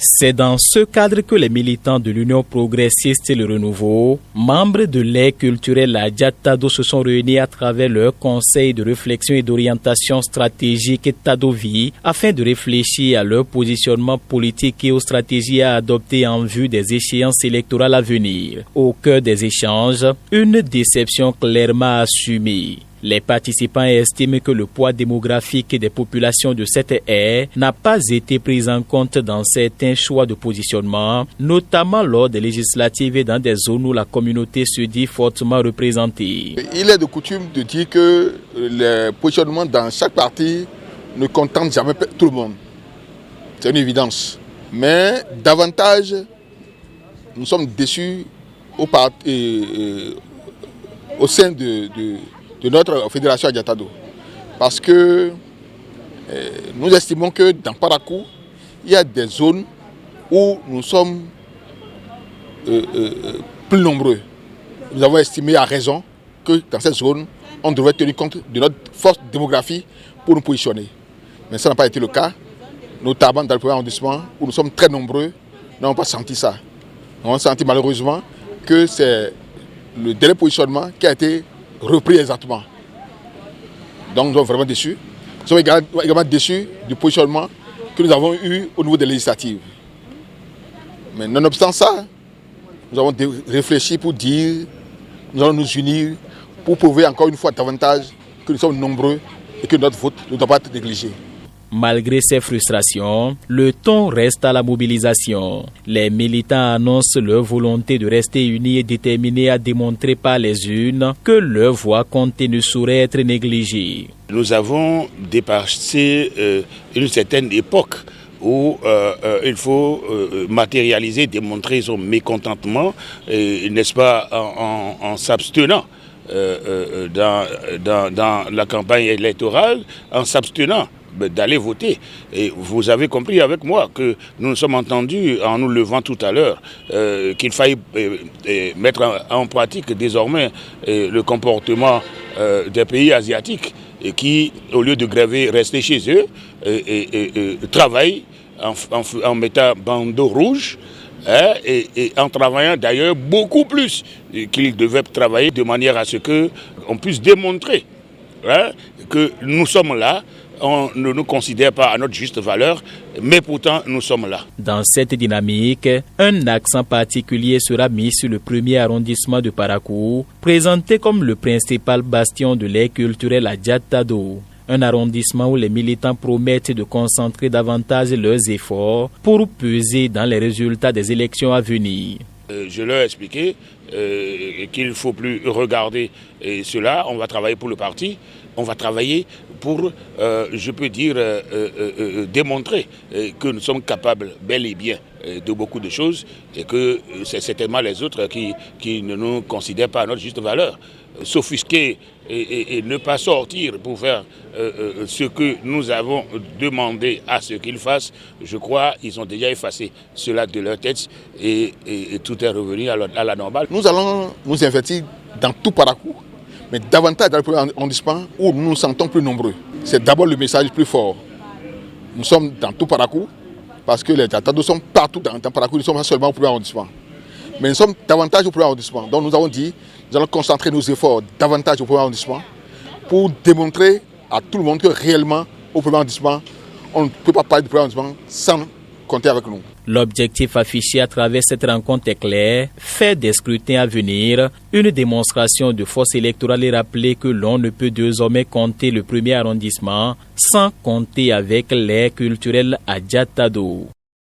C'est dans ce cadre que les militants de l'Union progressiste et le Renouveau, membres de l'aire culturelle Adja Tado, se sont réunis à travers leur conseil de réflexion et d'orientation stratégique Tadovi afin de réfléchir à leur positionnement politique et aux stratégies à adopter en vue des échéances électorales à venir. Au cœur des échanges, une déception clairement assumée. Les participants estiment que le poids démographique des populations de cette aire n'a pas été pris en compte dans certains choix de positionnement, notamment lors des législatives et dans des zones où la communauté se dit fortement représentée. Il est de coutume de dire que les positionnements dans chaque parti ne contentent jamais tout le monde. C'est une évidence. Mais davantage, nous sommes déçus au sein de notre fédération Adja Tado. Parce que nous estimons que dans Parakou, il y a des zones où nous sommes plus nombreux. Nous avons estimé à raison que dans cette zone, on devrait tenir compte de notre forte démographie pour nous positionner. Mais ça n'a pas été le cas, notamment dans le premier arrondissement où nous sommes très nombreux, nous n'avons pas senti ça. Nous avons senti malheureusement que c'est le dernier positionnement qui a été repris exactement. Donc nous sommes vraiment déçus. Nous sommes également déçus du positionnement que nous avons eu au niveau des législatives. Mais nonobstant ça, nous avons réfléchi pour dire, nous allons nous unir pour prouver encore une fois davantage que nous sommes nombreux et que notre vote ne doit pas être négligé. Malgré ces frustrations, le ton reste à la mobilisation. Les militants annoncent leur volonté de rester unis et déterminés à démontrer par les urnes que leur voix comptée ne saurait être négligée. Nous avons dépassé une certaine époque où il faut matérialiser, démontrer son mécontentement, n'est-ce pas, en s'abstenant dans la campagne électorale, en s'abstenant d'aller voter. Et vous avez compris avec moi que nous nous sommes entendus en nous levant tout à l'heure qu'il faille mettre en pratique désormais le comportement des pays asiatiques et qui, au lieu de gréver, rester chez eux et travaillent en mettant bandeau rouge et en travaillant d'ailleurs beaucoup plus qu'ils devaient travailler de manière à ce qu'on puisse démontrer que nous sommes là. On ne nous considère pas à notre juste valeur, mais pourtant nous sommes là. Dans cette dynamique, un accent particulier sera mis sur le premier arrondissement de Parakou, présenté comme le principal bastion de l'aire culturelle Adja Tado. Un arrondissement où les militants promettent de concentrer davantage leurs efforts pour peser dans les résultats des élections à venir. Je leur ai expliqué qu'il ne faut plus regarder cela. On va travailler pour le parti, on va travailler pour, je peux dire, démontrer que nous sommes capables bel et bien de beaucoup de choses et que c'est certainement les autres qui ne nous considèrent pas à notre juste valeur. S'offusquer et ne pas sortir pour faire ce que nous avons demandé à ce qu'ils fassent, je crois qu'ils ont déjà effacé cela de leur tête et tout est revenu à la normale. Nous allons nous investir dans tout Parakou, mais davantage dans le premier arrondissement où nous nous sentons plus nombreux. C'est d'abord le message plus fort. Nous sommes dans tout Parakou parce que les Adja Tado sont partout dans Parakou, nous ne sommes pas seulement au premier arrondissement. Mais nous sommes davantage au premier arrondissement. Donc nous avons dit, nous allons concentrer nos efforts davantage au premier arrondissement pour démontrer à tout le monde que réellement, au premier arrondissement, on ne peut pas parler du premier arrondissement sans compter avec nous. L'objectif affiché à travers cette rencontre est clair, faire des scrutins à venir une démonstration de force électorale et rappeler que l'on ne peut désormais compter le premier arrondissement sans compter avec l'aire culturelle Adja Tado.